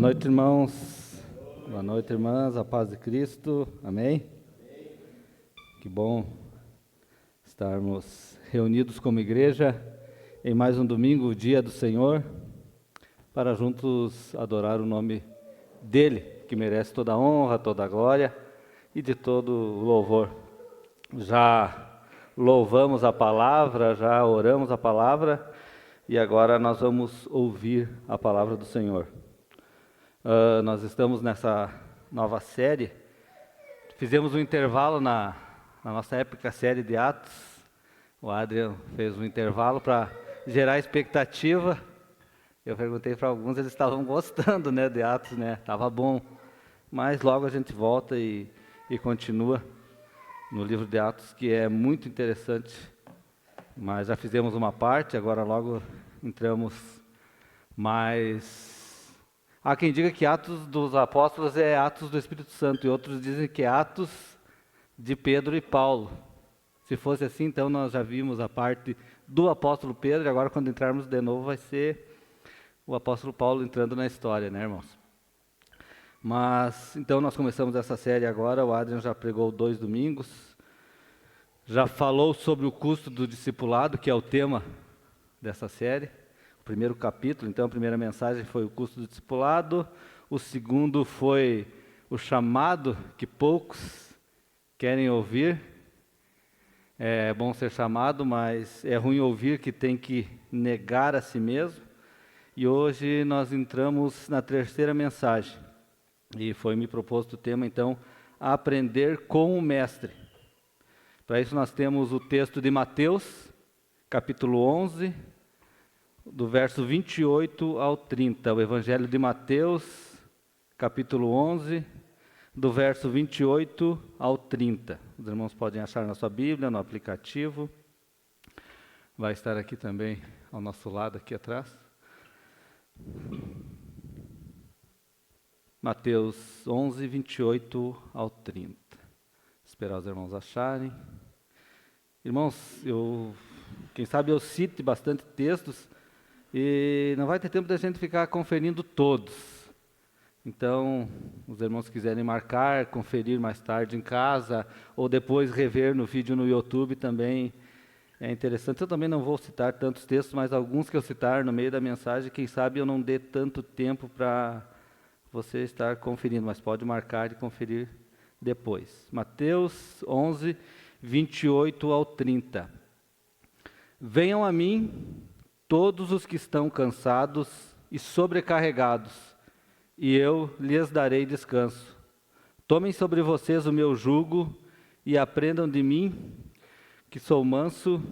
Boa noite, irmãos. Boa noite, irmãs. A paz de Cristo. Amém? Que bom estarmos reunidos como igreja em mais um domingo, o dia do Senhor, para juntos adorar o nome dEle, que merece toda a honra, toda a glória e de todo o louvor. Já louvamos a palavra, já oramos a palavra e agora nós vamos ouvir a palavra do Senhor. Nós estamos nessa nova série. Fizemos um intervalo na nossa épica série de Atos. O Adrian fez um intervalo para gerar expectativa. Eu perguntei para alguns, eles estavam gostando, né, de Atos, né? Tava bom. Mas logo a gente volta e continua no livro de Atos, que é muito interessante. Mas já fizemos uma parte, agora logo entramos mais. Há quem diga que Atos dos Apóstolos é Atos do Espírito Santo, e outros dizem que é Atos de Pedro e Paulo. Se fosse assim, então nós já vimos a parte do apóstolo Pedro, e agora quando entrarmos de novo vai ser o apóstolo Paulo entrando na história, né, irmãos? Mas, então nós começamos essa série agora, o Adrian já pregou 2 domingos, já falou sobre o custo do discipulado, que é o tema dessa série. O primeiro capítulo, então a primeira mensagem foi o custo do discipulado, o segundo foi o chamado que poucos querem ouvir. É bom ser chamado, mas é ruim ouvir que tem que negar a si mesmo. E hoje nós entramos na terceira mensagem, e foi me proposto o tema então, aprender com o mestre. Para isso nós temos o texto de Mateus, capítulo 11, do verso 28 ao 30, o Evangelho de Mateus, capítulo 11, do verso 28 ao 30. Os irmãos podem achar na sua Bíblia, no aplicativo. Vai estar aqui também ao nosso lado, aqui atrás. Mateus 11, 28 ao 30. Esperar os irmãos acharem. Irmãos, quem sabe eu cite bastante textos, e não vai ter tempo da gente ficar conferindo todos. Então, os irmãos quiserem marcar, conferir mais tarde em casa, ou depois rever no vídeo no YouTube também é interessante. Eu também não vou citar tantos textos, mas alguns que eu citar no meio da mensagem, quem sabe eu não dê tanto tempo para você estar conferindo, mas pode marcar e conferir depois. Mateus 11, 28 ao 30. Venham a mim todos os que estão cansados e sobrecarregados, e eu lhes darei descanso. Tomem sobre vocês o meu jugo e aprendam de mim, que sou manso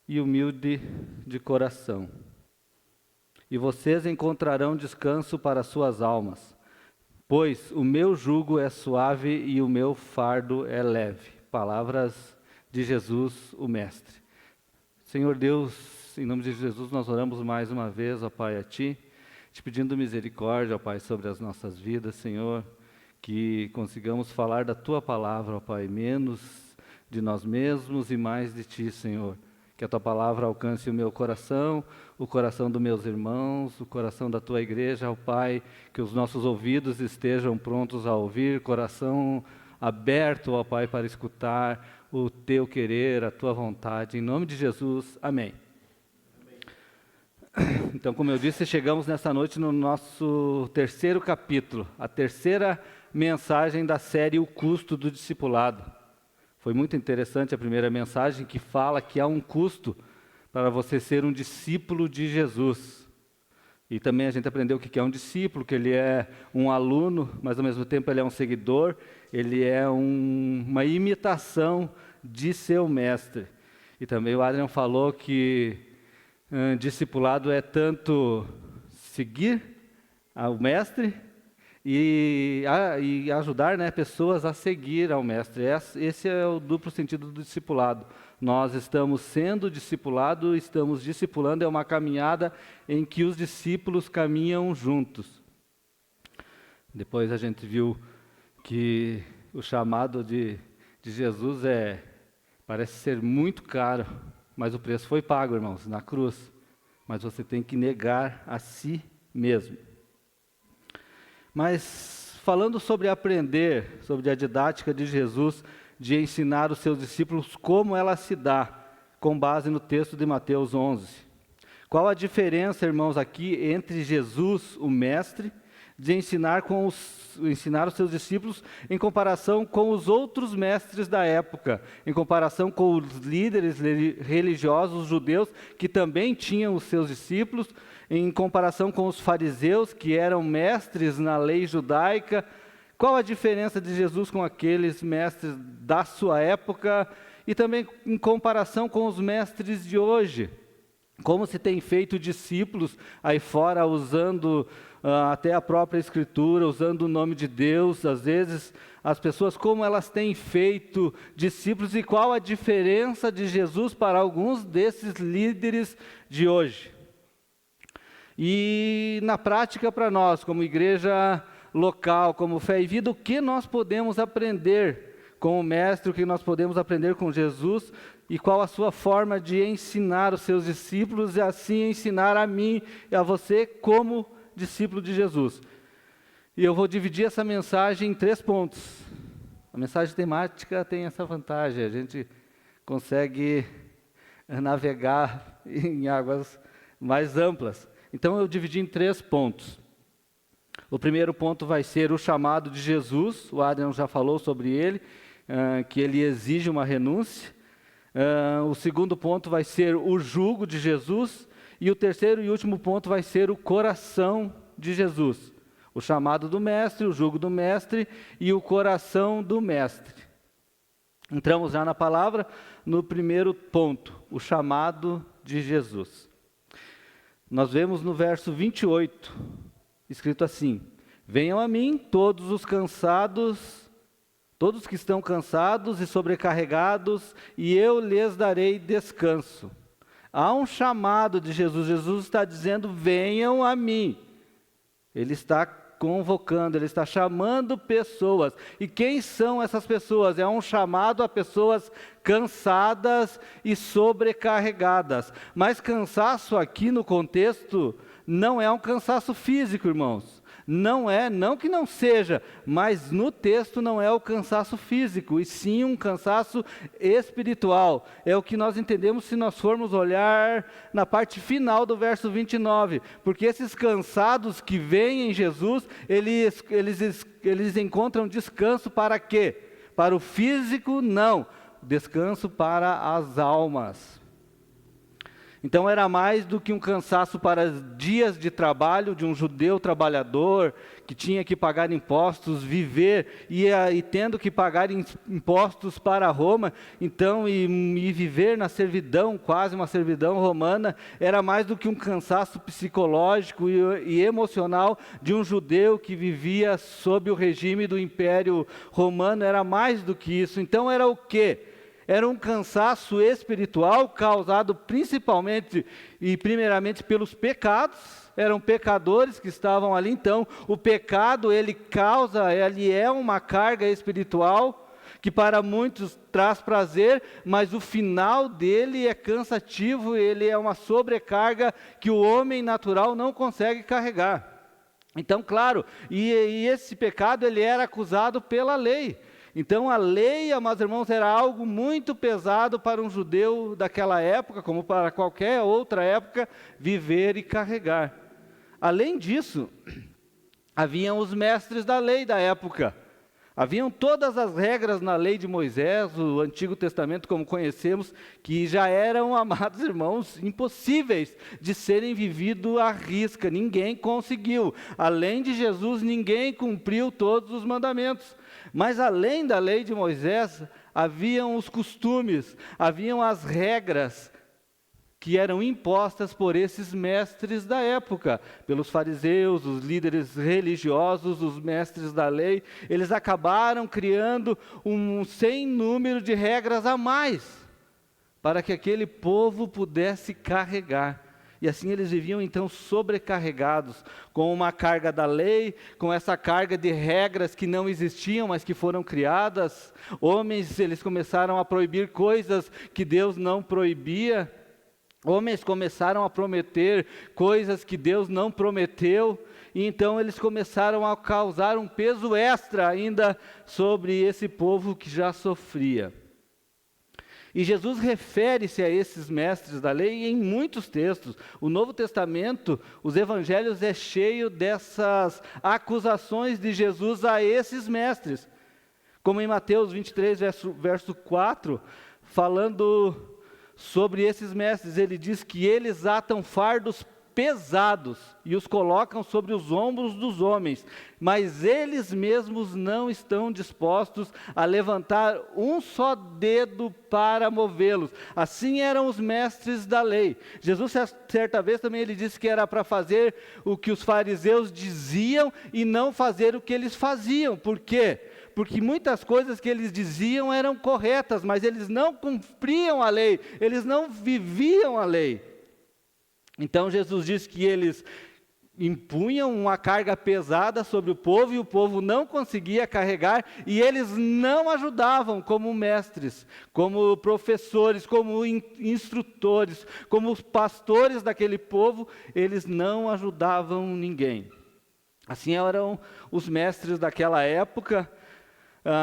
e humilde de coração. E vocês encontrarão descanso para suas almas, pois o meu jugo é suave e o meu fardo é leve. Palavras de Jesus, o Mestre. Senhor Deus, em nome de Jesus, nós oramos mais uma vez, ó Pai, a Ti, te pedindo misericórdia, ó Pai, sobre as nossas vidas, Senhor, que consigamos falar da Tua palavra, ó Pai, menos de nós mesmos e mais de Ti, Senhor. Que a Tua palavra alcance o meu coração, o coração dos meus irmãos, o coração da Tua igreja, ó Pai, que os nossos ouvidos estejam prontos a ouvir, coração aberto, ó Pai, para escutar o Teu querer, a Tua vontade, em nome de Jesus, amém. Então, como eu disse, chegamos nessa noite no nosso terceiro capítulo, a terceira mensagem da série O Custo do Discipulado. Foi muito interessante a primeira mensagem, que fala que há um custo para você ser um discípulo de Jesus. E também a gente aprendeu o que é um discípulo, que ele é um aluno, mas ao mesmo tempo ele é um seguidor, ele é uma imitação de seu mestre. E também o Adrian falou que discipulado é tanto seguir ao mestre e ajudar, né, pessoas a seguir ao mestre. Esse é o duplo sentido do discipulado. Nós estamos sendo discipulados, estamos discipulando, é uma caminhada em que os discípulos caminham juntos. Depois a gente viu que o chamado de Jesus parece ser muito caro, mas o preço foi pago, irmãos, na cruz. Mas você tem que negar a si mesmo. Mas falando sobre aprender, sobre a didática de Jesus, de ensinar os seus discípulos como ela se dá, com base no texto de Mateus 11. Qual a diferença, irmãos, aqui entre Jesus, o mestre, de ensinar os seus discípulos em comparação com os outros mestres da época, em comparação com os líderes religiosos judeus que também tinham os seus discípulos, em comparação com os fariseus que eram mestres na lei judaica? Qual a diferença de Jesus com aqueles mestres da sua época e também em comparação com os mestres de hoje? Como se tem feito discípulos aí fora usando até a própria Escritura, usando o nome de Deus, às vezes as pessoas, como elas têm feito discípulos, e qual a diferença de Jesus para alguns desses líderes de hoje. E na prática para nós, como igreja local, como Fé e Vida, o que nós podemos aprender com o Mestre, o que nós podemos aprender com Jesus, e qual a sua forma de ensinar os seus discípulos, e assim ensinar a mim e a você como discípulo de Jesus. E eu vou dividir essa mensagem em 3 pontos. A mensagem temática tem essa vantagem, a gente consegue navegar em águas mais amplas. Então eu dividi em 3 pontos. O primeiro ponto vai ser o chamado de Jesus, o Adrian já falou sobre ele, que ele exige uma renúncia. O segundo ponto vai ser o jugo de Jesus, e o terceiro e último ponto vai ser o coração de Jesus. O chamado do Mestre, o jugo do Mestre e o coração do Mestre. Entramos já na palavra, no primeiro ponto, o chamado de Jesus. Nós vemos no verso 28, escrito assim: venham a mim todos os cansados, todos que estão cansados e sobrecarregados, e eu lhes darei descanso. Há um chamado de Jesus, Jesus está dizendo, venham a mim. Ele está convocando, ele está chamando pessoas. E quem são essas pessoas? É um chamado a pessoas cansadas e sobrecarregadas. Mas cansaço aqui no contexto não é um cansaço físico, irmãos. Não que não seja, mas no texto não é o cansaço físico, e sim um cansaço espiritual. É o que nós entendemos se nós formos olhar na parte final do verso 29, porque esses cansados que vêm em Jesus, eles encontram descanso para quê? Para o físico? Não, descanso para as almas. Então era mais do que um cansaço para dias de trabalho de um judeu trabalhador que tinha que pagar impostos, viver e tendo que pagar impostos para Roma, então e viver na servidão, quase uma servidão romana. Era mais do que um cansaço psicológico e emocional de um judeu que vivia sob o regime do Império Romano. Era mais do que isso. Então era o quê? Era um cansaço espiritual causado principalmente e primeiramente pelos pecados. Eram pecadores que estavam ali. Então o pecado ele é uma carga espiritual que para muitos traz prazer, mas o final dele é cansativo, ele é uma sobrecarga que o homem natural não consegue carregar. Então, claro, e esse pecado ele era acusado pela lei. Então a lei, amados irmãos, era algo muito pesado para um judeu daquela época, como para qualquer outra época, viver e carregar. Além disso, haviam os mestres da lei da época. Haviam todas as regras na lei de Moisés, o Antigo Testamento como conhecemos, que já eram, amados irmãos, impossíveis de serem vividos à risca. Ninguém conseguiu. Além de Jesus, ninguém cumpriu todos os mandamentos. Mas além da lei de Moisés, haviam os costumes, haviam as regras que eram impostas por esses mestres da época, pelos fariseus, os líderes religiosos, os mestres da lei. Eles acabaram criando um sem número de regras a mais, para que aquele povo pudesse carregar. E assim eles viviam então sobrecarregados, com uma carga da lei, com essa carga de regras que não existiam, mas que foram criadas. Homens, eles começaram a proibir coisas que Deus não proibia. Homens começaram a prometer coisas que Deus não prometeu, e então eles começaram a causar um peso extra ainda sobre esse povo que já sofria. E Jesus refere-se a esses mestres da lei em muitos textos. O Novo Testamento, os Evangelhos é cheio dessas acusações de Jesus a esses mestres. Como em Mateus 23, verso 4, falando sobre esses mestres, ele diz que eles atam fardos pesados e os colocam sobre os ombros dos homens, mas eles mesmos não estão dispostos a levantar um só dedo para movê-los. Assim eram os mestres da lei. Jesus, certa vez, também ele disse que era para fazer o que os fariseus diziam e não fazer o que eles faziam. Por quê? Porque muitas coisas que eles diziam eram corretas, mas eles não cumpriam a lei, eles não viviam a lei. Então Jesus disse que eles impunham uma carga pesada sobre o povo e o povo não conseguia carregar, e eles não ajudavam como mestres, como professores, como instrutores, como os pastores daquele povo, eles não ajudavam ninguém. Assim eram os mestres daquela época.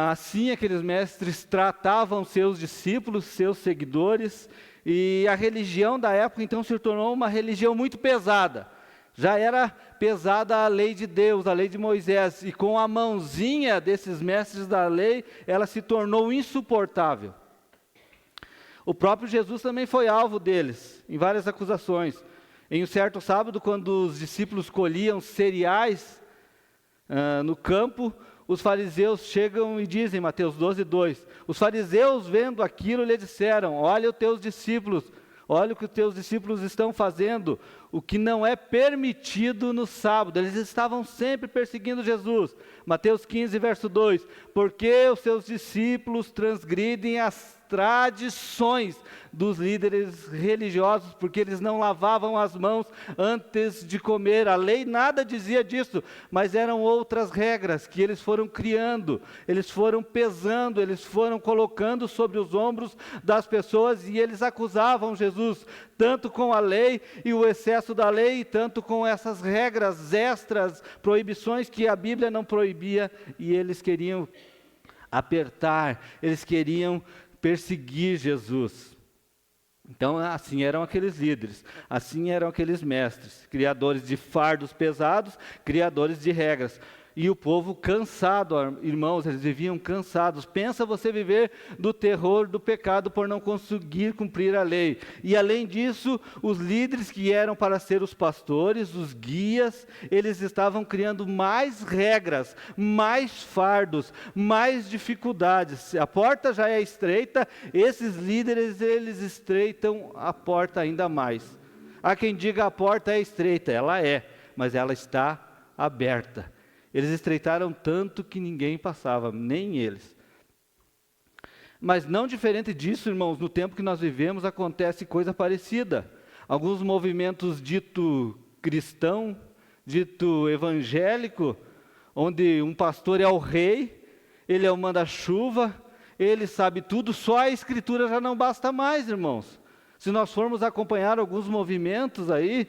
Assim aqueles mestres tratavam seus discípulos, seus seguidores, e a religião da época então se tornou uma religião muito pesada. Já era pesada a lei de Deus, a lei de Moisés, e com a mãozinha desses mestres da lei, ela se tornou insuportável. O próprio Jesus também foi alvo deles, em várias acusações. Em um certo sábado, quando os discípulos colhiam cereais no campo, os fariseus chegam e dizem, Mateus 12:2, os fariseus vendo aquilo lhe disseram, olha os teus discípulos, olha o que os teus discípulos estão fazendo, o que não é permitido no sábado. Eles estavam sempre perseguindo Jesus. Mateus 15, verso 2, porque os seus discípulos transgridem as tradições dos líderes religiosos, porque eles não lavavam as mãos antes de comer. A lei nada dizia disso, mas eram outras regras que eles foram criando, eles foram pesando, eles foram colocando sobre os ombros das pessoas, e eles acusavam Jesus, tanto com a lei e o excesso da lei, tanto com essas regras extras, proibições que a Bíblia não proibia, e eles queriam apertar, eles queriam perseguir Jesus. Então, assim eram aqueles líderes, assim eram aqueles mestres, criadores de fardos pesados, criadores de regras. E o povo cansado, irmãos, eles viviam cansados. Pensa você viver do terror do pecado por não conseguir cumprir a lei. E além disso, os líderes que eram para ser os pastores, os guias, eles estavam criando mais regras, mais fardos, mais dificuldades. A porta já é estreita, esses líderes, eles estreitam a porta ainda mais. Há quem diga a porta é estreita, ela é, mas ela está aberta. Eles estreitaram tanto que ninguém passava, nem eles. Mas não diferente disso, irmãos, no tempo que nós vivemos acontece coisa parecida. Alguns movimentos dito cristão, dito evangélico, onde um pastor é o rei, ele é o manda-chuva, ele sabe tudo, só a escritura já não basta mais, irmãos. Se nós formos acompanhar alguns movimentos aí,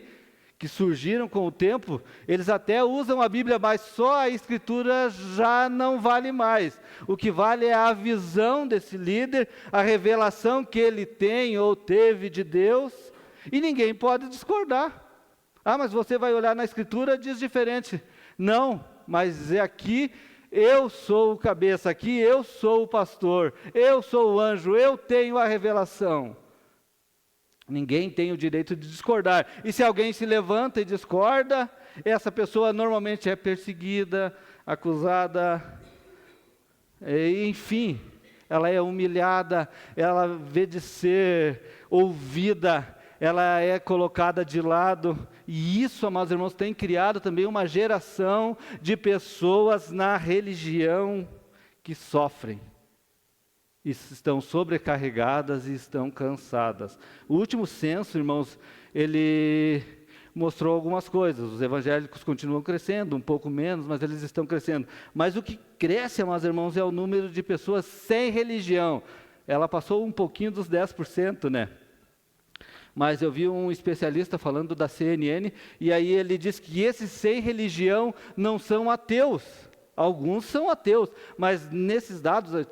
que surgiram com o tempo, eles até usam a Bíblia, mas só a Escritura já não vale mais. O que vale é a visão desse líder, a revelação que ele tem ou teve de Deus, e ninguém pode discordar. Ah, mas você vai olhar na Escritura, diz diferente. Não, mas é aqui, eu sou o cabeça, aqui eu sou o pastor, eu sou o anjo, eu tenho a revelação. Ninguém tem o direito de discordar. E se alguém se levanta e discorda, essa pessoa normalmente é perseguida, acusada, enfim, ela é humilhada, ela vê de ser ouvida, ela é colocada de lado. E isso, amados irmãos, tem criado também uma geração de pessoas na religião que sofrem. Estão sobrecarregadas e estão cansadas. O último censo, irmãos, ele mostrou algumas coisas. Os evangélicos continuam crescendo, um pouco menos, mas eles estão crescendo. Mas o que cresce, amados irmãos, é o número de pessoas sem religião. Ela passou um pouquinho dos 10%, né? Mas eu vi um especialista falando da CNN, e aí ele diz que esses sem religião não são ateus. Alguns são ateus, mas nesses dados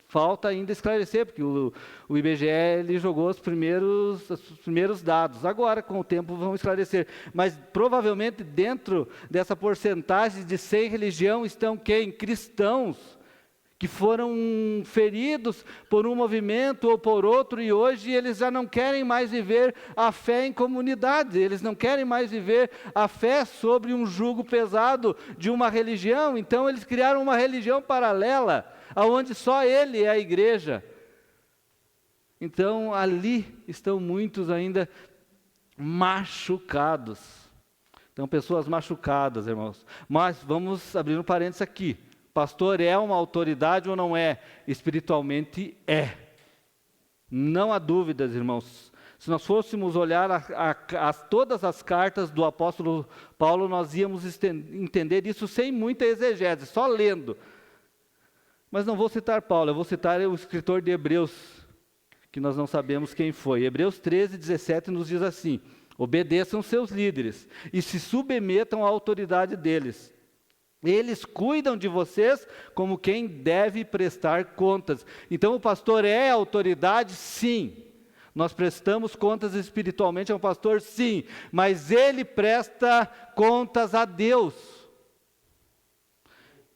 falta ainda esclarecer, porque o IBGE ele jogou os primeiros dados. Agora, com o tempo, vão esclarecer. Mas provavelmente dentro dessa porcentagem de sem religião estão quem? Cristãos, que foram feridos por um movimento ou por outro, e hoje eles já não querem mais viver a fé em comunidade, eles não querem mais viver a fé sobre um jugo pesado de uma religião. Então eles criaram uma religião paralela, onde só ele é a igreja. Então ali estão muitos ainda machucados. Então pessoas machucadas, irmãos. Mas vamos abrir um parênteses aqui. Pastor é uma autoridade ou não é? Espiritualmente é. Não há dúvidas, irmãos. Se nós fôssemos olhar todas as cartas do apóstolo Paulo, nós íamos entender isso sem muita exegese, só lendo. Mas não vou citar Paulo, eu vou citar o escritor de Hebreus, que nós não sabemos quem foi. Hebreus 13, 17 nos diz assim: obedeçam seus líderes e se submetam à autoridade deles. Eles cuidam de vocês como quem deve prestar contas. Então o pastor é autoridade? Sim. Nós prestamos contas espiritualmente ao pastor? Sim. Mas ele presta contas a Deus.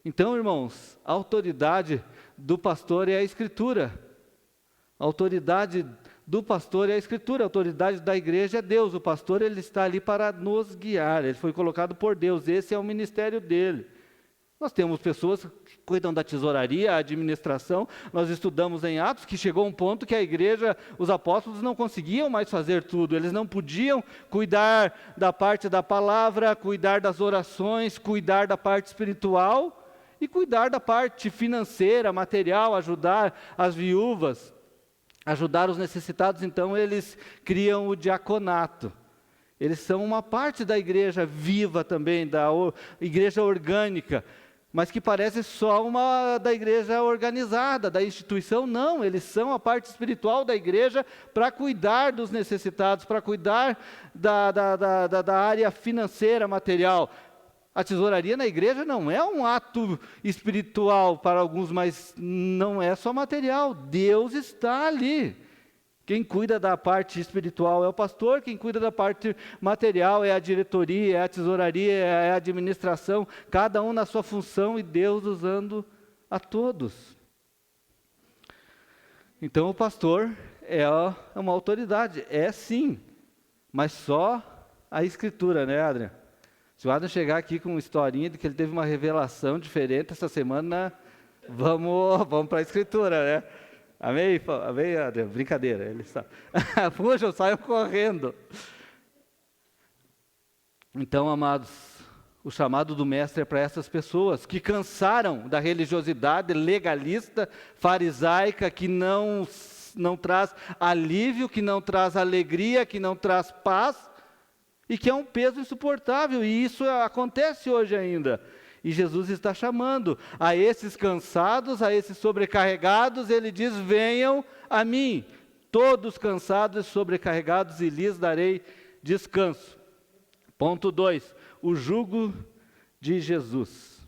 Então, irmãos, a autoridade do pastor é a Escritura. A autoridade do pastor é a Escritura, a autoridade da igreja é Deus. O pastor ele está ali para nos guiar, ele foi colocado por Deus, esse é o ministério dele. Nós temos pessoas que cuidam da tesouraria, a administração. Nós estudamos em Atos que chegou um ponto que a igreja, os apóstolos não conseguiam mais fazer tudo. Eles não podiam cuidar da parte da palavra, cuidar das orações, cuidar da parte espiritual e cuidar da parte financeira, material, ajudar as viúvas, ajudar os necessitados. Então eles criam o diaconato. Eles são uma parte da igreja viva também, da igreja orgânica, mas que parece só uma da igreja organizada, da instituição. Não, eles são a parte espiritual da igreja para cuidar dos necessitados, para cuidar da área financeira, material. A tesouraria na igreja não é um ato espiritual para alguns, mas não é só material, Deus está ali. Quem cuida da parte espiritual é o pastor, quem cuida da parte material é a diretoria, é a tesouraria, é a administração, cada um na sua função e Deus usando a todos. Então o pastor é uma autoridade, é sim, mas só a Escritura, né, Adriano? Se o Adriano chegar aqui com uma historinha de que ele teve uma revelação diferente essa semana, vamos para a Escritura, né? Amém, Adriano? Brincadeira, ele está. Puxa, saiam correndo. Então, amados, o chamado do mestre é para essas pessoas que cansaram da religiosidade legalista, farisaica, que não traz alívio, que não traz alegria, que não traz paz, e que é um peso insuportável, e isso acontece hoje ainda. E Jesus está chamando a esses cansados, a esses sobrecarregados, ele diz: venham a mim, todos cansados e sobrecarregados, e lhes darei descanso. Ponto 2, o jugo de Jesus.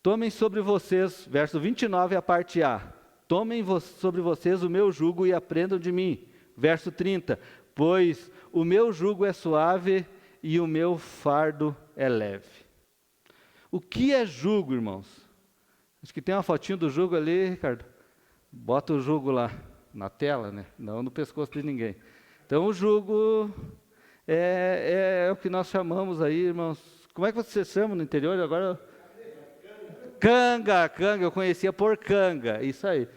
Tomem sobre vocês, verso 29, a parte A, tomem sobre vocês o meu jugo e aprendam de mim. Verso 30, pois o meu jugo é suave e o meu fardo é leve. O que é jugo, irmãos? Acho que tem uma fotinho do jugo ali, Ricardo. Bota o jugo lá na tela, né? Não no pescoço de ninguém. Então o jugo é o que nós chamamos aí, irmãos. Como é que vocês chamam no interior agora? Canga, eu conhecia por canga, isso aí.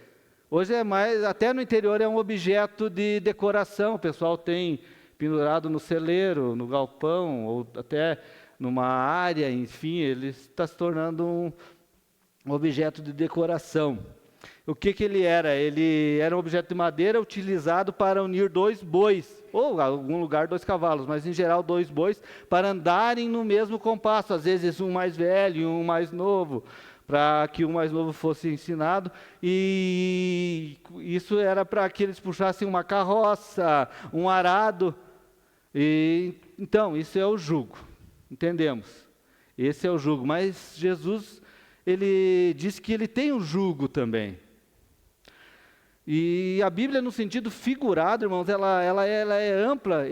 Hoje é mais, até no interior é um objeto de decoração, o pessoal tem pendurado no celeiro, no galpão, ou até numa área, enfim, ele está se tornando um objeto de decoração. O que ele era? Ele era um objeto de madeira utilizado para unir dois bois, ou em algum lugar 2 cavalos, mas em geral 2 bois, para andarem no mesmo compasso, às vezes um mais velho e um mais novo, para que o mais novo fosse ensinado, e isso era para que eles puxassem uma carroça, um arado, então isso é o jugo, entendemos? Esse é o jugo, mas Jesus, ele diz que ele tem um jugo também. E a Bíblia, no sentido figurado, irmãos, ela é ampla.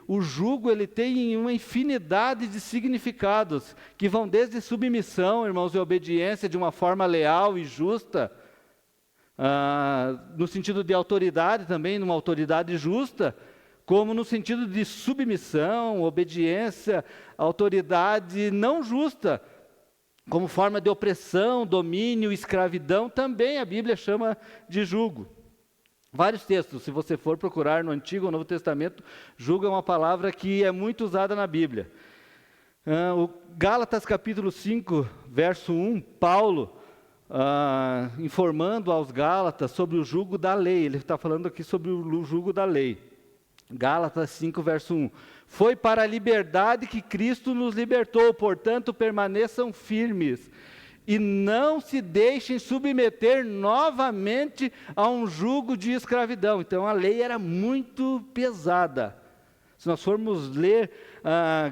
O jugo, ele tem uma infinidade de significados, que vão desde submissão, irmãos, e obediência de uma forma leal e justa, no sentido de autoridade também, numa autoridade justa, como no sentido de submissão, obediência, autoridade não justa, como forma de opressão, domínio, escravidão, também a Bíblia chama de jugo. Vários textos, se você for procurar no Antigo ou Novo Testamento, jugo é uma palavra que é muito usada na Bíblia. O Gálatas capítulo 5, verso 1, Paulo, informando aos Gálatas sobre o jugo da lei, ele está falando aqui sobre o jugo da lei. Gálatas 5, verso 1. Foi para a liberdade que Cristo nos libertou, portanto permaneçam firmes e não se deixem submeter novamente a um jugo de escravidão. Então a lei era muito pesada. Se nós formos ler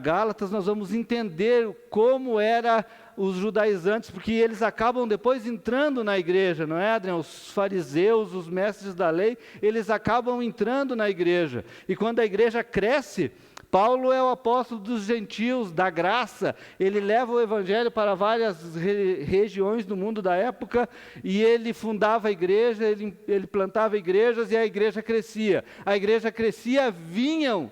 Gálatas, nós vamos entender como era os judaizantes, porque eles acabam depois entrando na igreja, não é, Adriano? Os fariseus, os mestres da lei, eles acabam entrando na igreja. E quando a igreja cresce, Paulo é o apóstolo dos gentios, da graça. Ele leva o evangelho para várias regiões do mundo da época, e ele fundava a igreja, ele plantava igrejas, e a igreja crescia. A igreja crescia, vinham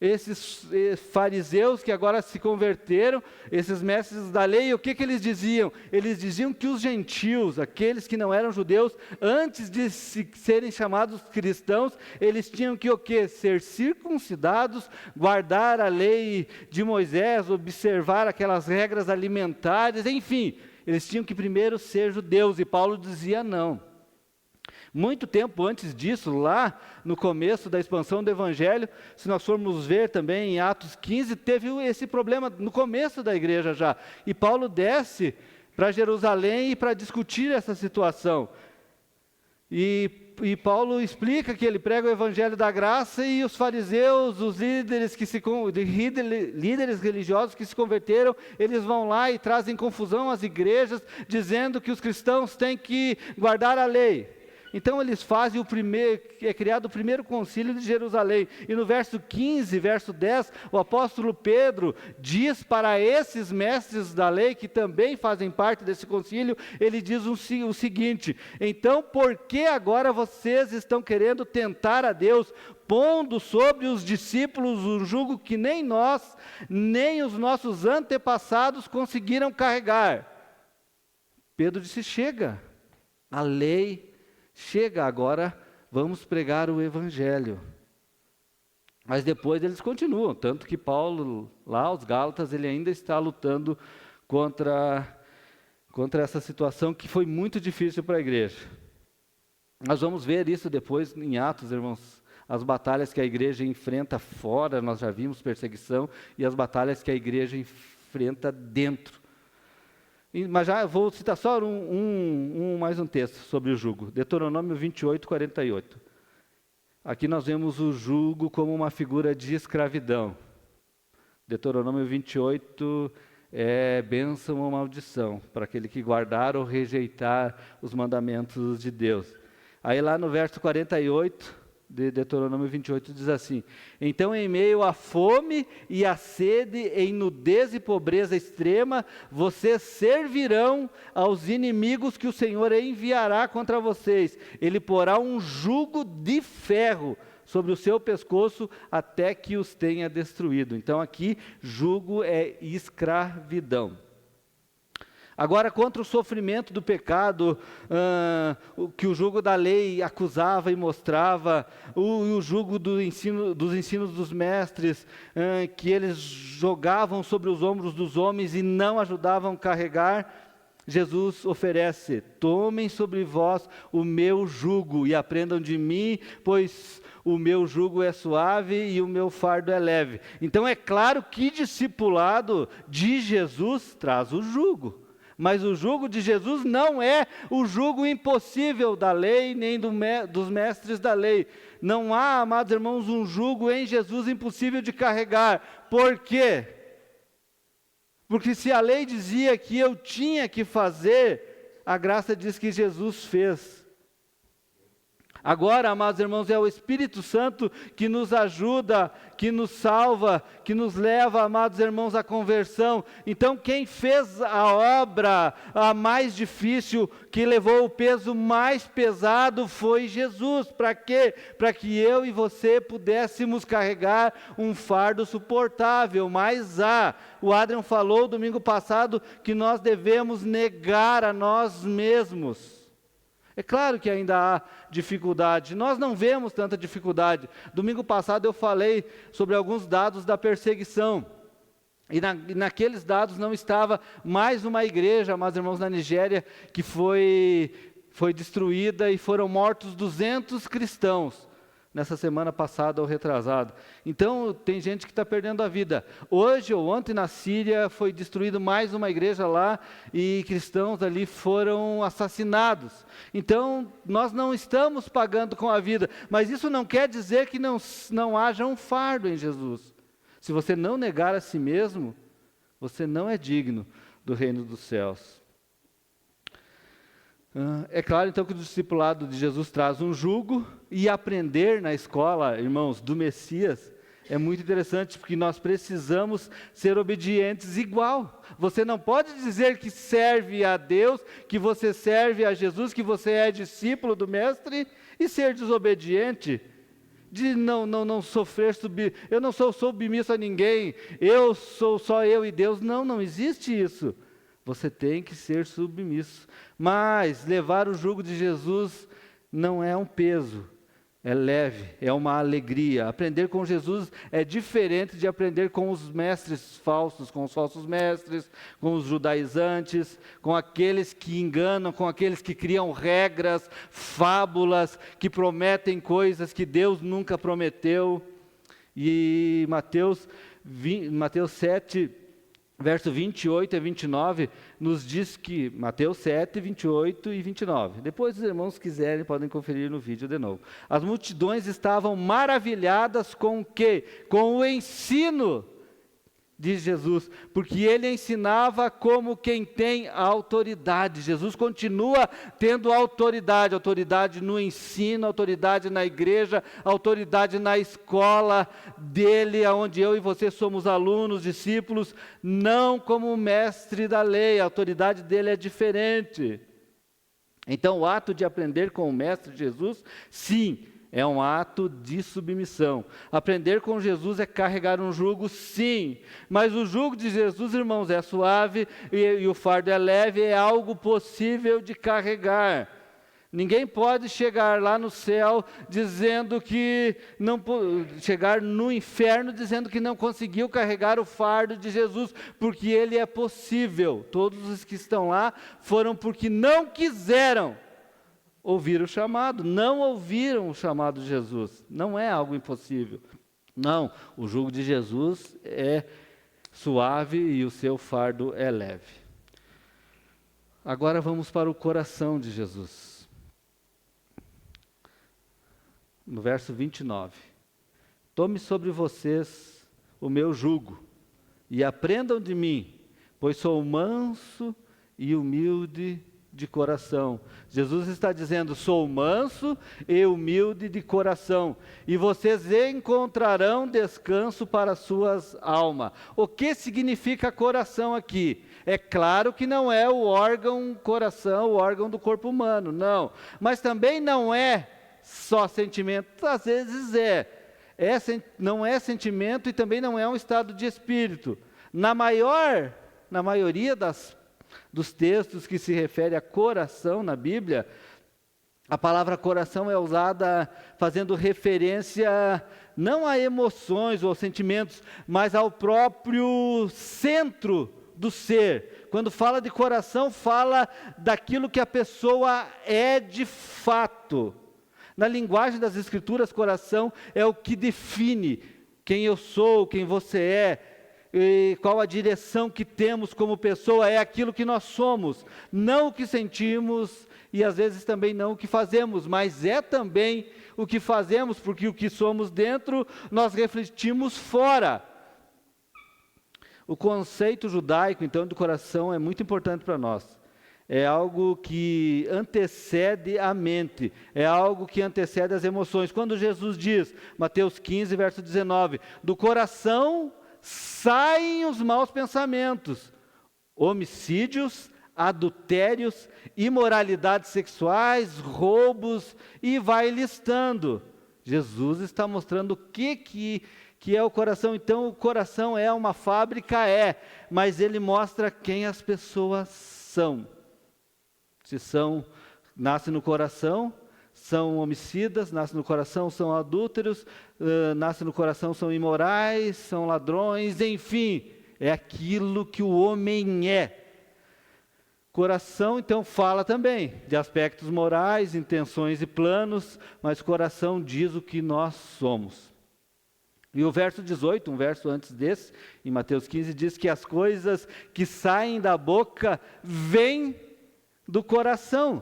esses fariseus que agora se converteram, esses mestres da lei, o que eles diziam? Eles diziam que os gentios, aqueles que não eram judeus, antes de serem chamados cristãos, eles tinham que o quê? Ser circuncidados, guardar a lei de Moisés, observar aquelas regras alimentares, enfim, eles tinham que primeiro ser judeus, e Paulo dizia não. Muito tempo antes disso, lá no começo da expansão do Evangelho, se nós formos ver também em Atos 15, teve esse problema no começo da igreja já. E Paulo desce para Jerusalém para discutir essa situação. E Paulo explica que ele prega o Evangelho da graça, e os fariseus, os líderes religiosos que se converteram, eles vão lá e trazem confusão às igrejas, dizendo que os cristãos têm que guardar a lei. Então eles fazem é criado o primeiro concílio de Jerusalém, e no verso 15, verso 10, o apóstolo Pedro diz para esses mestres da lei, que também fazem parte desse concílio, ele diz o seguinte: então por que agora vocês estão querendo tentar a Deus, pondo sobre os discípulos um jugo que nem nós, nem os nossos antepassados conseguiram carregar? Pedro disse: chega, a lei chega, agora vamos pregar o Evangelho. Mas depois eles continuam, tanto que Paulo, lá os Gálatas, ele ainda está lutando contra essa situação que foi muito difícil para a igreja. Nós vamos ver isso depois em Atos, irmãos, as batalhas que a igreja enfrenta fora, nós já vimos perseguição, e as batalhas que a igreja enfrenta dentro. Mas já vou citar só mais um texto sobre o jugo. Deuteronômio 28, 48. Aqui nós vemos o jugo como uma figura de escravidão. Deuteronômio 28 é bênção ou maldição para aquele que guardar ou rejeitar os mandamentos de Deus. Aí lá no verso 48 de Deuteronômio 28 diz assim: então em meio à fome e à sede, em nudez e pobreza extrema, vocês servirão aos inimigos que o Senhor enviará contra vocês. Ele porá um jugo de ferro sobre o seu pescoço até que os tenha destruído. Então aqui, jugo é escravidão. Agora, contra o sofrimento do pecado, que o jugo da lei acusava e mostrava, o jugo dos ensinos dos mestres, que eles jogavam sobre os ombros dos homens e não ajudavam a carregar, Jesus oferece: tomem sobre vós o meu jugo e aprendam de mim, pois o meu jugo é suave e o meu fardo é leve. Então é claro que discipulado de Jesus traz o jugo. Mas o jugo de Jesus não é o jugo impossível da lei, nem dos mestres da lei. Não há, amados irmãos, um jugo em Jesus impossível de carregar. Por quê? Porque se a lei dizia que eu tinha que fazer, a graça diz que Jesus fez. Agora, amados irmãos, é o Espírito Santo que nos ajuda, que nos salva, que nos leva, amados irmãos, à conversão. Então, quem fez a obra a mais difícil, que levou o peso mais pesado, foi Jesus. Para quê? Para que eu e você pudéssemos carregar um fardo suportável. Mas o Adrian falou domingo passado que nós devemos negar a nós mesmos. É claro que ainda há dificuldade, nós não vemos tanta dificuldade. Domingo passado eu falei sobre alguns dados da perseguição, e naqueles dados não estava mais uma igreja, amados irmãos, na Nigéria, que foi destruída e foram mortos 200 cristãos, nessa semana passada ou retrasada. Então tem gente que está perdendo a vida. Hoje ou ontem na Síria foi destruída mais uma igreja lá e cristãos ali foram assassinados. Então nós não estamos pagando com a vida, mas isso não quer dizer que não haja um fardo em Jesus. Se você não negar a si mesmo, você não é digno do reino dos céus. É claro então que o discipulado de Jesus traz um jugo, e aprender na escola, irmãos, do Messias, é muito interessante, porque nós precisamos ser obedientes igual. Você não pode dizer que serve a Deus, que você serve a Jesus, que você é discípulo do Mestre, e ser desobediente, de não sofrer, eu não sou submisso a ninguém, eu sou só eu e Deus. Não existe isso. Você tem que ser submisso. Mas levar o jugo de Jesus não é um peso, é leve, é uma alegria. Aprender com Jesus é diferente de aprender com os mestres falsos, com os falsos mestres, com os judaizantes, com aqueles que enganam, com aqueles que criam regras, fábulas, que prometem coisas que Deus nunca prometeu. E Mateus 7, verso 28 e 29, nos diz que, Mateus 7, 28 e 29. Depois, os irmãos quiserem, podem conferir no vídeo de novo. As multidões estavam maravilhadas com o quê? Com o ensino de Jesus, porque ele ensinava como quem tem autoridade. Jesus continua tendo autoridade no ensino, autoridade na igreja, autoridade na escola dele, onde eu e você somos alunos, discípulos, não como mestre da lei. A autoridade dele é diferente. Então, o ato de aprender com o mestre Jesus, sim, é um ato de submissão. Aprender com Jesus é carregar um jugo, sim. Mas o jugo de Jesus, irmãos, é suave e o fardo é leve, é algo possível de carregar. Ninguém pode chegar lá no céu dizendo que não, chegar no inferno dizendo que não conseguiu carregar o fardo de Jesus, porque ele é possível. Todos os que estão lá foram porque não quiseram ouvir o chamado, não ouviram o chamado de Jesus. Não é algo impossível. Não, o jugo de Jesus é suave e o seu fardo é leve. Agora vamos para o coração de Jesus. No verso 29. Tome sobre vocês o meu jugo e aprendam de mim, pois sou manso e humilde de coração. Jesus está dizendo: sou manso e humilde de coração, e vocês encontrarão descanso para suas almas. O que significa coração aqui? É claro que não é o órgão coração, o órgão do corpo humano, não. Mas também não é só sentimento, às vezes não é sentimento e também não é um estado de espírito. Na maioria dos textos que se refere a coração na Bíblia, a palavra coração é usada fazendo referência não a emoções ou sentimentos, mas ao próprio centro do ser. Quando fala de coração, fala daquilo que a pessoa é de fato. Na linguagem das Escrituras, coração é o que define quem eu sou, quem você é. e qual a direção que temos como pessoa, é aquilo que nós somos, não o que sentimos e às vezes também não o que fazemos, mas é também o que fazemos, porque o que somos dentro, nós refletimos fora. O conceito judaico, então, do coração é muito importante para nós. É algo que antecede a mente, é algo que antecede as emoções. Quando Jesus diz, Mateus 15, verso 19, do coração saem os maus pensamentos, homicídios, adultérios, imoralidades sexuais, roubos, e vai listando. Jesus está mostrando o que é o coração. Então, o coração é uma fábrica, mas ele mostra quem as pessoas são. Se nascem no coração, são homicidas, nascem no coração, são adúlteros, nascem no coração, são imorais, são ladrões, enfim, é aquilo que o homem é. Coração, então, fala também de aspectos morais, intenções e planos, mas coração diz o que nós somos. E o verso 18, um verso antes desse, em Mateus 15, diz que as coisas que saem da boca vêm do coração.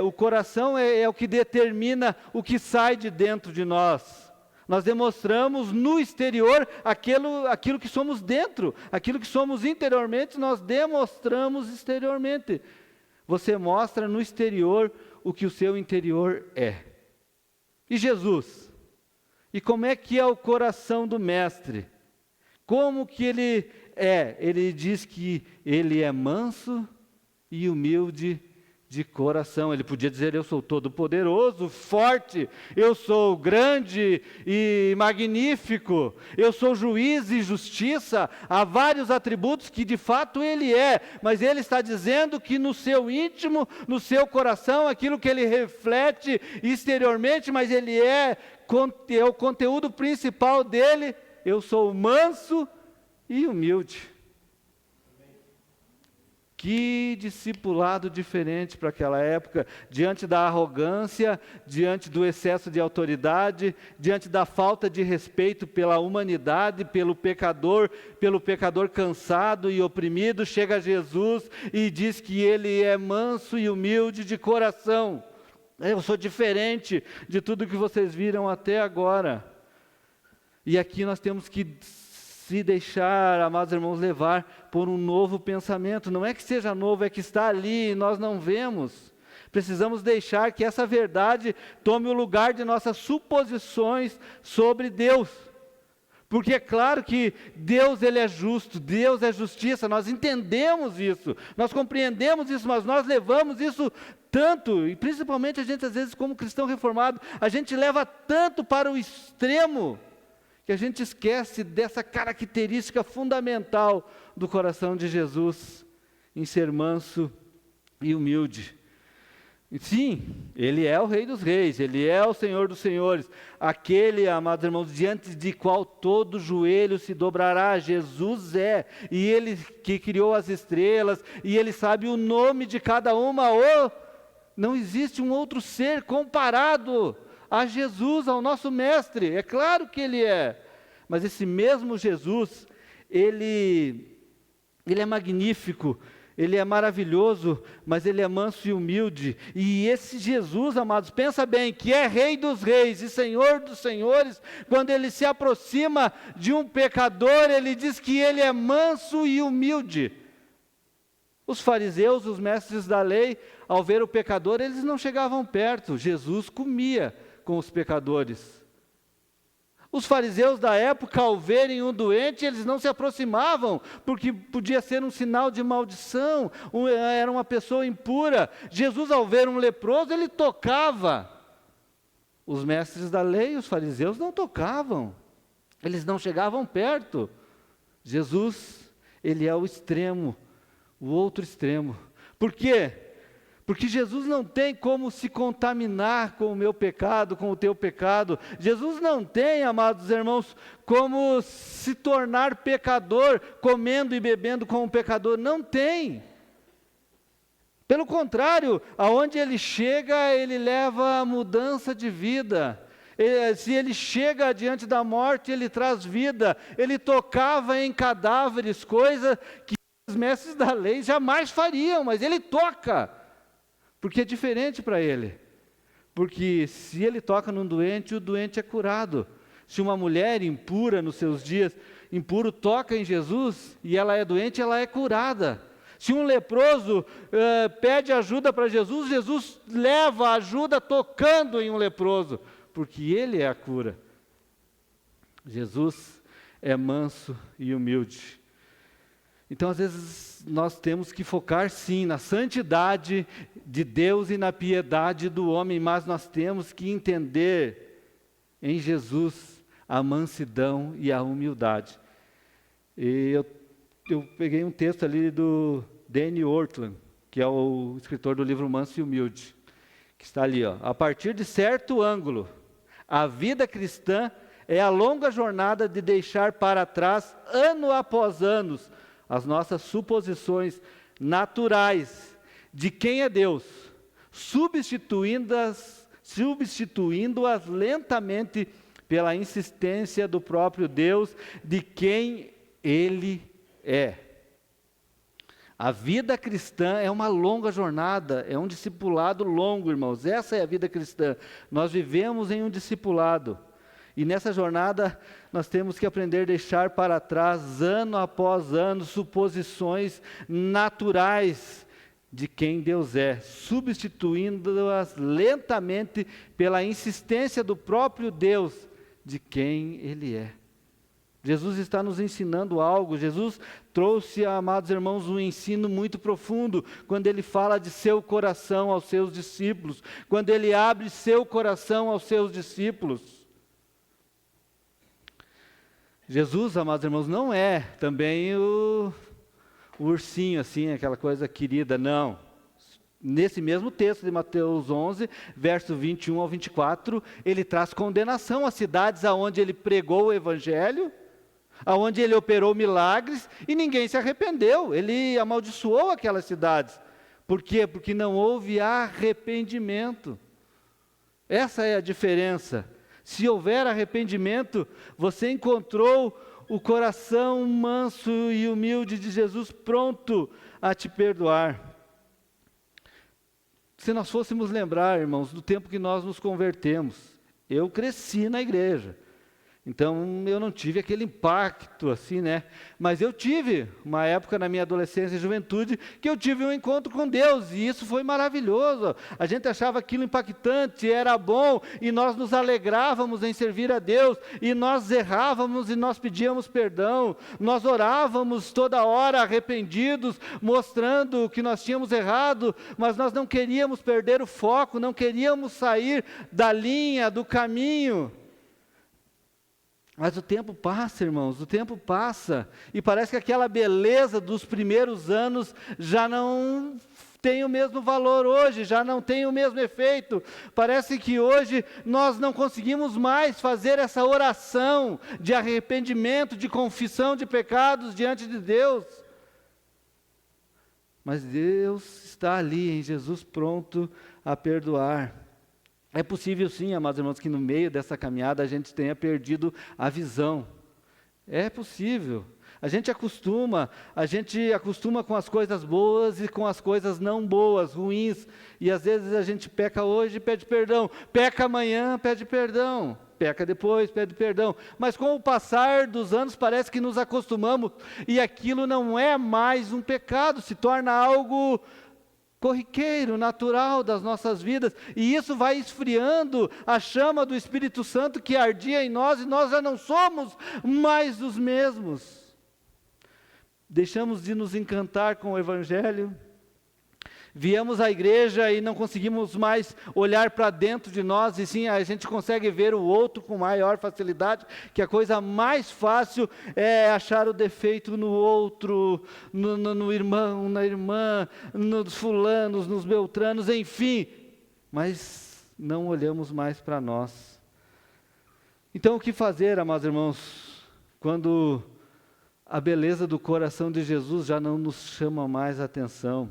O coração é o que determina o que sai de dentro de nós. Nós demonstramos no exterior aquilo que somos dentro, aquilo que somos interiormente, nós demonstramos exteriormente. Você mostra no exterior o que o seu interior é. E Jesus? E como é que é o coração do Mestre? Como que ele é? Ele diz que ele é manso e humilde de coração. Ele podia dizer, eu sou todo poderoso, forte, eu sou grande e magnífico, eu sou juiz e justiça. Há vários atributos que de fato ele é, mas ele está dizendo que no seu íntimo, no seu coração, aquilo que ele reflete exteriormente, mas ele é o conteúdo principal dele, eu sou manso e humilde. Que discipulado diferente para aquela época, diante da arrogância, diante do excesso de autoridade, diante da falta de respeito pela humanidade, pelo pecador cansado e oprimido, chega Jesus e diz que ele é manso e humilde de coração. Eu sou diferente de tudo que vocês viram até agora. E aqui nós temos que se deixar, amados irmãos, levar por um novo pensamento. Não é que seja novo, é que está ali e nós não vemos. Precisamos deixar que essa verdade tome o lugar de nossas suposições sobre Deus. Porque é claro que Deus, ele é justo, Deus é justiça, nós entendemos isso, nós compreendemos isso, mas nós levamos isso tanto, e principalmente a gente às vezes como cristão reformado, a gente leva tanto para o extremo, que a gente esquece dessa característica fundamental do coração de Jesus, em ser manso e humilde. E sim, ele é o Rei dos Reis, ele é o Senhor dos Senhores, aquele, amados irmãos, diante de qual todo joelho se dobrará. Jesus é, e ele que criou as estrelas, e ele sabe o nome de cada uma. Não existe um outro ser comparado a Jesus, ao nosso Mestre. É claro que ele é, mas esse mesmo Jesus, ele é magnífico, ele é maravilhoso, mas ele é manso e humilde. E esse Jesus, amados, pensa bem, que é Rei dos Reis e Senhor dos Senhores, quando ele se aproxima de um pecador, ele diz que ele é manso e humilde. Os fariseus, os mestres da lei, ao ver o pecador, eles não chegavam perto. Jesus comia com os pecadores. Os fariseus da época, ao verem um doente, eles não se aproximavam, porque podia ser um sinal de maldição, era uma pessoa impura. Jesus, ao ver um leproso, ele tocava. Os mestres da lei, os fariseus, não tocavam, eles não chegavam perto. Jesus, ele é o extremo, o outro extremo. Por quê? Porque Jesus não tem como se contaminar com o meu pecado, com o teu pecado. Jesus não tem, amados irmãos, como se tornar pecador, comendo e bebendo com o pecador. Não tem. Pelo contrário, aonde ele chega, ele leva a mudança de vida. Se ele chega diante da morte, ele traz vida. Ele tocava em cadáveres, coisa que os mestres da lei jamais fariam, mas ele toca, porque é diferente para ele. Porque se ele toca num doente, o doente é curado. Se uma mulher impura nos seus dias, impuro, toca em Jesus e ela é doente, ela é curada. Se um leproso pede ajuda para Jesus, Jesus leva a ajuda tocando em um leproso, porque ele é a cura. Jesus é manso e humilde. Então, às vezes, nós temos que focar, sim, na santidade de Deus e na piedade do homem, mas nós temos que entender em Jesus a mansidão e a humildade. E eu peguei um texto ali do Danny Ortland, que é o escritor do livro Manso e Humilde, que está ali, ó. A partir de certo ângulo, a vida cristã é a longa jornada de deixar para trás, ano após ano, as nossas suposições naturais de quem é Deus, substituindo-as lentamente pela insistência do próprio Deus, de quem Ele é. A vida cristã é uma longa jornada, é um discipulado longo, irmãos. Essa é a vida cristã. Nós vivemos em um discipulado. E nessa jornada, nós temos que aprender a deixar para trás, ano após ano, suposições naturais de quem Deus é, substituindo-as lentamente pela insistência do próprio Deus, de quem Ele é. Jesus está nos ensinando algo. Jesus trouxe, amados irmãos, um ensino muito profundo, quando Ele fala de seu coração aos seus discípulos, quando Ele abre seu coração aos seus discípulos. Jesus, amados irmãos, não é também o ursinho, assim, aquela coisa querida, não. Nesse mesmo texto de Mateus 11, verso 21 ao 24, ele traz condenação às cidades aonde ele pregou o evangelho, aonde ele operou milagres, e ninguém se arrependeu. Ele amaldiçoou aquelas cidades. Por quê? Porque não houve arrependimento. Essa é a diferença. Se houver arrependimento, você encontrou o coração manso e humilde de Jesus pronto a te perdoar. Se nós fôssemos lembrar, irmãos, do tempo que nós nos convertemos, eu cresci na igreja. Então, eu não tive aquele impacto assim, né? Mas eu tive uma época na minha adolescência e juventude que eu tive um encontro com Deus, e isso foi maravilhoso. A gente achava aquilo impactante, era bom, e nós nos alegrávamos em servir a Deus, e nós errávamos e nós pedíamos perdão, nós orávamos toda hora arrependidos, mostrando que nós tínhamos errado, mas nós não queríamos perder o foco, não queríamos sair da linha, do caminho. Mas o tempo passa, irmãos, o tempo passa, e parece que aquela beleza dos primeiros anos já não tem o mesmo valor hoje, já não tem o mesmo efeito. Parece que hoje nós não conseguimos mais fazer essa oração de arrependimento, de confissão de pecados diante de Deus. Mas Deus está ali em Jesus pronto a perdoar. É possível sim, amados irmãos, que no meio dessa caminhada a gente tenha perdido a visão. É possível. A gente acostuma com as coisas boas e com as coisas não boas, ruins. E às vezes a gente peca hoje e pede perdão. Peca amanhã, pede perdão. Peca depois, pede perdão. Mas com o passar dos anos parece que nos acostumamos e aquilo não é mais um pecado, se torna algo corriqueiro, natural das nossas vidas, e isso vai esfriando a chama do Espírito Santo que ardia em nós, e nós já não somos mais os mesmos. Deixamos de nos encantar com o Evangelho, viemos à igreja e não conseguimos mais olhar para dentro de nós, e sim, a gente consegue ver o outro com maior facilidade, que a coisa mais fácil é achar o defeito no outro, no irmão, na irmã, nos fulanos, nos beltranos, enfim, mas não olhamos mais para nós. Então, o que fazer, amados irmãos, quando a beleza do coração de Jesus já não nos chama mais a atenção?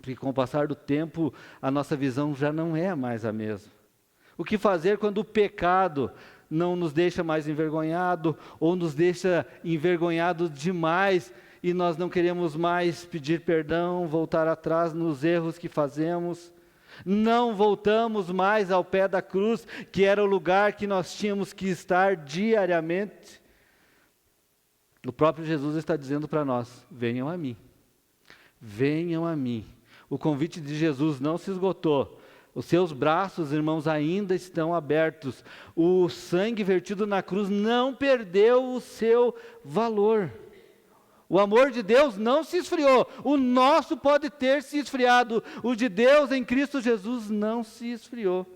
Porque com o passar do tempo, a nossa visão já não é mais a mesma. O que fazer quando o pecado não nos deixa mais envergonhado, ou nos deixa envergonhado demais, e nós não queremos mais pedir perdão, voltar atrás nos erros que fazemos? Não voltamos mais ao pé da cruz, que era o lugar que nós tínhamos que estar diariamente. O próprio Jesus está dizendo para nós: venham a mim, venham a mim. O convite de Jesus não se esgotou. Os seus braços, irmãos, ainda estão abertos. O sangue vertido na cruz não perdeu o seu valor. O amor de Deus não se esfriou. O nosso pode ter se esfriado. O de Deus em Cristo Jesus não se esfriou.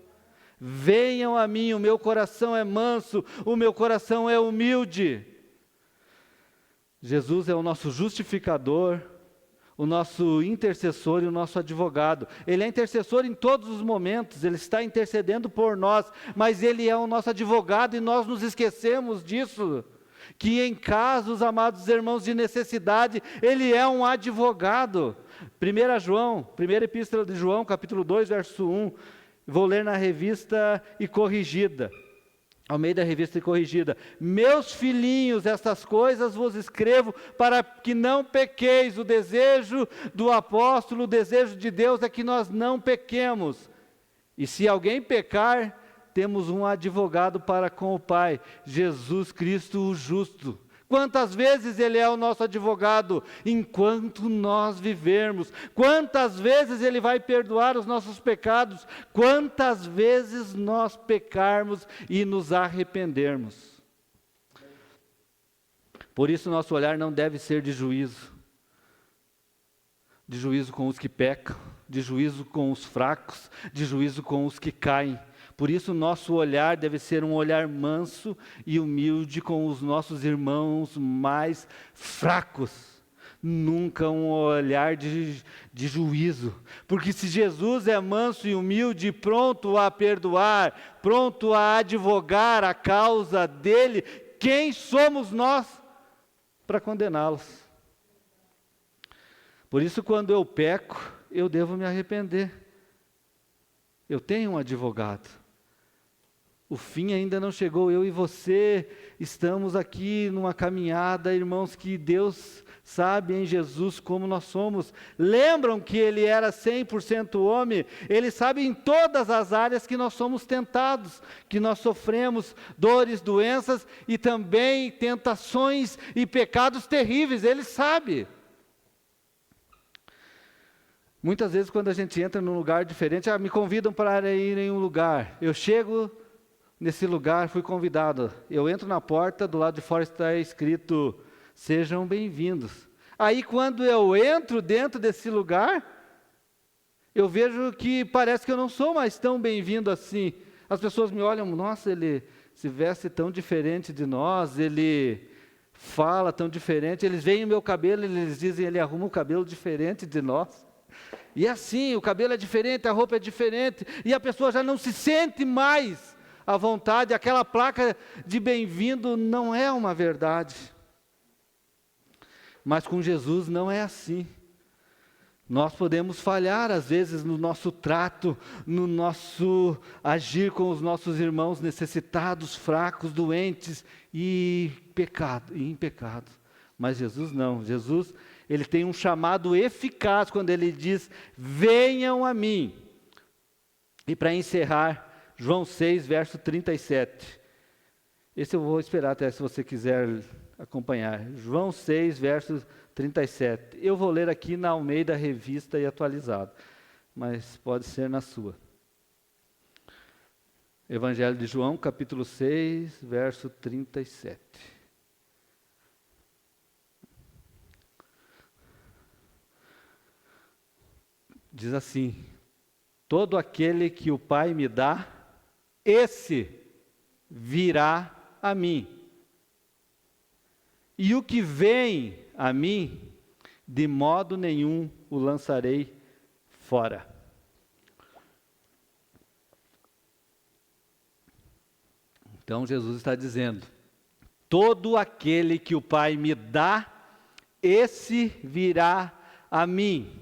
Venham a mim, o meu coração é manso, o meu coração é humilde. Jesus é o nosso justificador, o nosso intercessor e o nosso advogado. Ele é intercessor em todos os momentos, Ele está intercedendo por nós, mas Ele é o nosso advogado e nós nos esquecemos disso, que em casos, amados irmãos, de necessidade, Ele é um advogado. 1 Epístola de João, capítulo 2, verso 1, vou ler na revista e corrigida. Almeida Revista e Corrigida. Meus filhinhos, estas coisas vos escrevo para que não pequeis. O desejo do apóstolo, o desejo de Deus é que nós não pequemos. E se alguém pecar, temos um advogado para com o Pai, Jesus Cristo o justo. Quantas vezes Ele é o nosso advogado enquanto nós vivermos? Quantas vezes Ele vai perdoar os nossos pecados? Quantas vezes nós pecarmos e nos arrependermos? Por isso nosso olhar não deve ser de juízo com os que pecam, de juízo com os fracos, de juízo com os que caem. Por isso nosso olhar deve ser um olhar manso e humilde com os nossos irmãos mais fracos. Nunca um olhar de juízo. Porque se Jesus é manso e humilde, pronto a perdoar, pronto a advogar a causa dele, quem somos nós para condená-los? Por isso, quando eu peco, eu devo me arrepender. Eu tenho um advogado. O fim ainda não chegou, eu e você estamos aqui numa caminhada, irmãos, que Deus sabe em Jesus como nós somos. Lembram que Ele era 100% homem? Ele sabe em todas as áreas que nós somos tentados, que nós sofremos dores, doenças e também tentações e pecados terríveis, Ele sabe. Muitas vezes quando a gente entra num lugar diferente, me convidam para ir em um lugar, eu chego nesse lugar, fui convidado, eu entro na porta, do lado de fora está escrito, sejam bem-vindos. Aí quando eu entro dentro desse lugar, eu vejo que parece que eu não sou mais tão bem-vindo assim. As pessoas me olham, nossa, ele se veste tão diferente de nós, ele fala tão diferente, eles veem o meu cabelo, eles dizem, ele arruma um cabelo diferente de nós. E assim, o cabelo é diferente, a roupa é diferente, e a pessoa já não se sente mais à vontade, aquela placa de bem-vindo não é uma verdade. Mas com Jesus não é assim. Nós podemos falhar às vezes no nosso trato, no nosso agir com os nossos irmãos necessitados, fracos, doentes e em pecado. Mas Jesus não, Jesus, Ele tem um chamado eficaz quando Ele diz, venham a mim. E para encerrar, João 6, verso 37. Esse eu vou esperar até se você quiser acompanhar. João 6, verso 37. Eu vou ler aqui na Almeida Revista e Atualizado, mas pode ser na sua. Evangelho de João, capítulo 6, verso 37. Diz assim, todo aquele que o Pai me dá, esse virá a mim. E o que vem a mim, de modo nenhum o lançarei fora. Então Jesus está dizendo, todo aquele que o Pai me dá, esse virá a mim.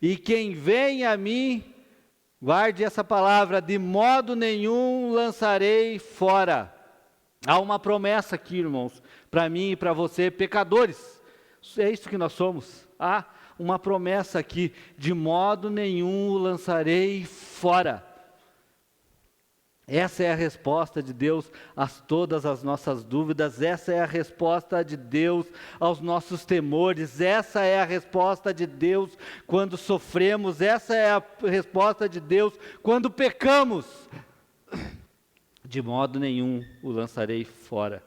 E quem vem a mim, Guarde essa palavra, de modo nenhum lançarei fora. Há uma promessa aqui, irmãos, para mim e para você, pecadores. É isso que nós somos. Há uma promessa aqui, de modo nenhum o lançarei fora. Essa é a resposta de Deus a todas as nossas dúvidas, essa é a resposta de Deus aos nossos temores, essa é a resposta de Deus quando sofremos, essa é a resposta de Deus quando pecamos. De modo nenhum o lançarei fora.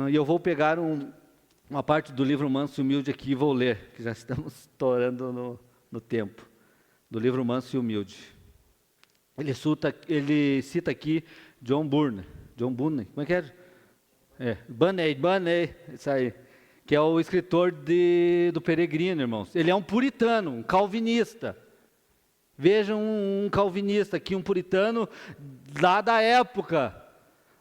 E eu vou pegar uma parte do livro Manso e Humilde aqui e vou ler, que já estamos estourando no tempo, do livro Manso e Humilde. Ele cita aqui John Bunyan, como é que é? Bunyan, isso aí, que é o escritor do Peregrino, irmãos. Ele é um puritano, um calvinista. Vejam um calvinista aqui, um puritano lá da época.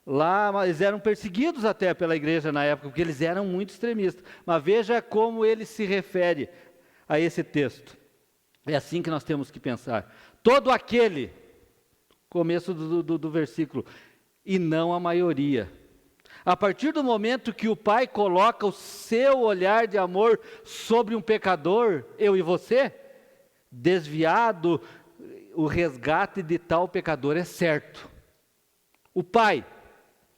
Lá eles eram perseguidos até pela igreja na época, porque eles eram muito extremistas. Mas veja como ele se refere a esse texto. É assim que nós temos que pensar. Todo aquele, começo do versículo, e não a maioria. A partir do momento que o Pai coloca o seu olhar de amor sobre um pecador, eu e você, desviado, o resgate de tal pecador é certo. O Pai,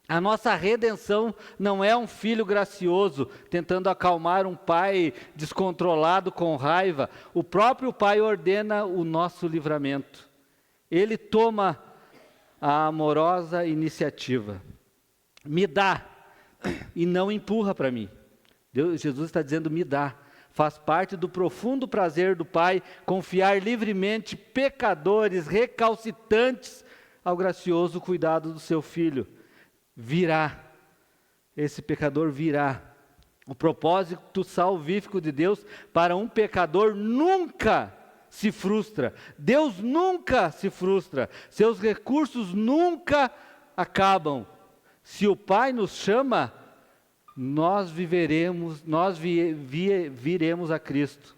a nossa redenção não é um filho gracioso tentando acalmar um pai descontrolado com raiva. O próprio Pai ordena o nosso livramento. Ele toma a amorosa iniciativa. Me dá e não empurra para mim. Jesus está dizendo me dá. Faz parte do profundo prazer do Pai confiar livremente pecadores recalcitrantes ao gracioso cuidado do seu Filho. Virá, esse pecador virá. O propósito salvífico de Deus para um pecador nunca se frustra. Deus nunca se frustra. Seus recursos nunca acabam. Se o Pai nos chama, nós viremos a Cristo.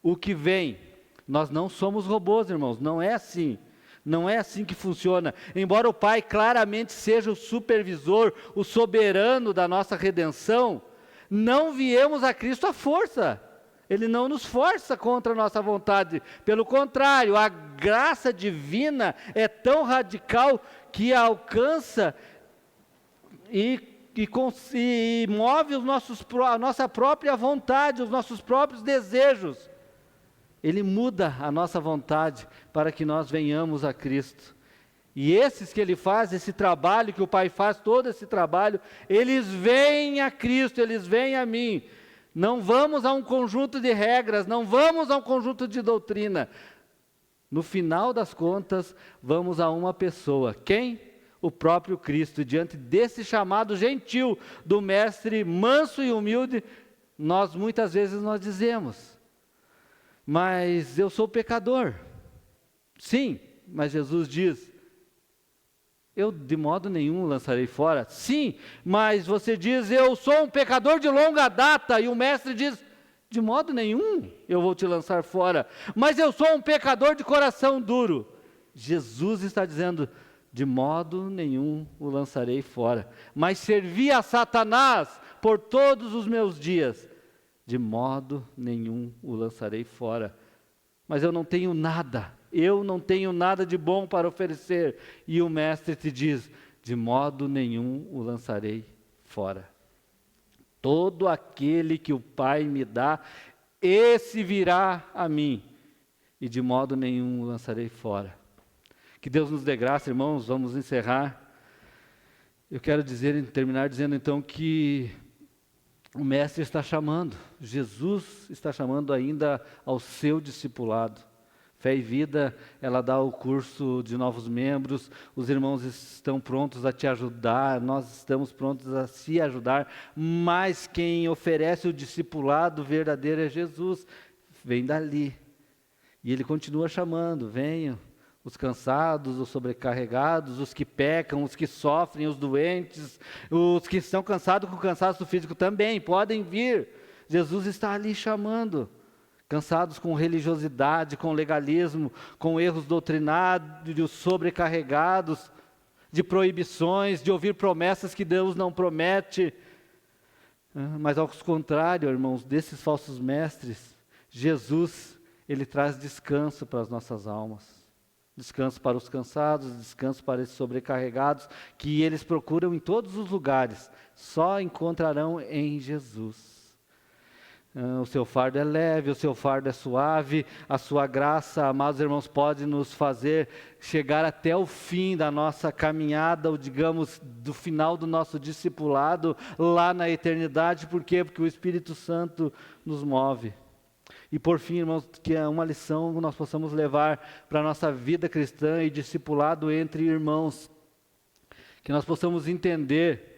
O que vem, nós não somos robôs, irmãos, não é assim. Não é assim que funciona. Embora o Pai claramente seja o supervisor, o soberano da nossa redenção, não viemos a Cristo à força. Ele não nos força contra a nossa vontade. Pelo contrário, a graça divina é tão radical que alcança e move a nossa própria vontade, os nossos próprios desejos. Ele muda a nossa vontade para que nós venhamos a Cristo. E esses que Ele faz, esse trabalho que o Pai faz, todo esse trabalho, eles vêm a Cristo, eles vêm a mim. Não vamos a um conjunto de regras, não vamos a um conjunto de doutrina. No final das contas, vamos a uma pessoa. Quem? O próprio Cristo. E diante desse chamado gentil do Mestre manso e humilde, muitas vezes nós dizemos: mas eu sou pecador. Sim, mas Jesus diz: eu de modo nenhum lançarei fora. Sim, mas você diz: eu sou um pecador de longa data. E o Mestre diz: de modo nenhum eu vou te lançar fora. Mas eu sou um pecador de coração duro. Jesus está dizendo: de modo nenhum o lançarei fora. Mas servi a Satanás por todos os meus dias. De modo nenhum o lançarei fora. Mas eu não tenho nada de bom para oferecer. E o Mestre te diz: de modo nenhum o lançarei fora. Todo aquele que o Pai me dá, esse virá a mim, e de modo nenhum o lançarei fora. Que Deus nos dê graça, irmãos. Vamos encerrar. Eu quero terminar dizendo então que o Mestre está chamando, Jesus está chamando ainda ao seu discipulado. Fé e Vida, ela dá o curso de novos membros, os irmãos estão prontos a te ajudar, nós estamos prontos a se ajudar, mas quem oferece o discipulado verdadeiro é Jesus. Vem dali. E Ele continua chamando: venham. Os cansados, os sobrecarregados, os que pecam, os que sofrem, os doentes, os que estão cansados com cansaço físico também, podem vir. Jesus está ali chamando. cansados com religiosidade, com legalismo, com erros doutrinários, sobrecarregados de proibições, de ouvir promessas que Deus não promete. Mas ao contrário, irmãos, desses falsos mestres, Jesus, Ele traz descanso para as nossas almas. Descanso para os cansados, descanso para esses sobrecarregados, que eles procuram em todos os lugares, só encontrarão em Jesus. O seu fardo é leve, o seu fardo é suave, a sua graça, amados irmãos, pode nos fazer chegar até o fim da nossa caminhada, ou digamos, do final do nosso discipulado, lá na eternidade. Por quê? Porque o Espírito Santo nos move. E por fim, irmãos, que é uma lição que nós possamos levar para a nossa vida cristã e discipulado entre irmãos, que nós possamos entender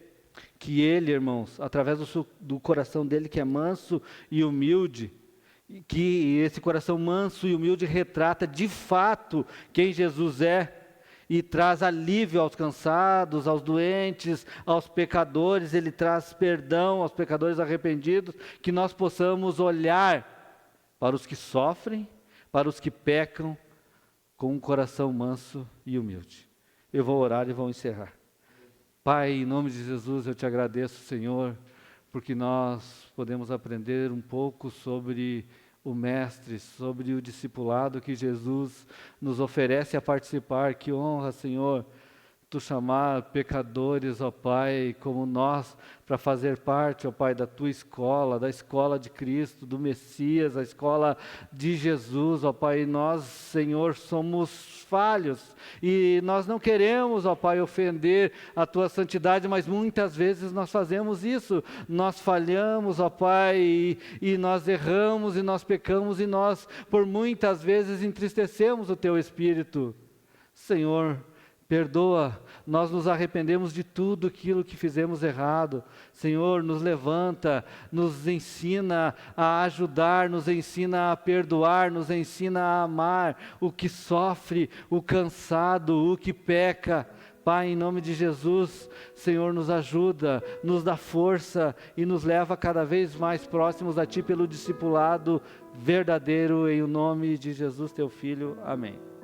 que Ele, irmãos, através do coração dele que é manso e humilde, que esse coração manso e humilde retrata de fato quem Jesus é, e traz alívio aos cansados, aos doentes, aos pecadores. Ele traz perdão aos pecadores arrependidos, que nós possamos olhar para os que sofrem, para os que pecam, com um coração manso e humilde. Eu vou orar e vou encerrar. Pai, em nome de Jesus, eu te agradeço, Senhor, porque nós podemos aprender um pouco sobre o Mestre, sobre o discipulado que Jesus nos oferece a participar. Que honra, Senhor, Tu chamar pecadores, ó Pai, como nós, para fazer parte, ó Pai, da Tua escola, da escola de Cristo, do Messias, a escola de Jesus, ó Pai. E nós, Senhor, somos falhos, e nós não queremos, ó Pai, ofender a Tua santidade, mas muitas vezes nós fazemos isso, nós falhamos, ó Pai, e nós erramos, e nós pecamos, e nós, por muitas vezes, entristecemos o Teu Espírito. Senhor, perdoa, nós nos arrependemos de tudo aquilo que fizemos errado. Senhor, nos levanta, nos ensina a ajudar, nos ensina a perdoar, nos ensina a amar o que sofre, o cansado, o que peca. Pai, em nome de Jesus, Senhor, nos ajuda, nos dá força e nos leva cada vez mais próximos a Ti pelo discipulado verdadeiro, em o nome de Jesus, Teu Filho. Amém.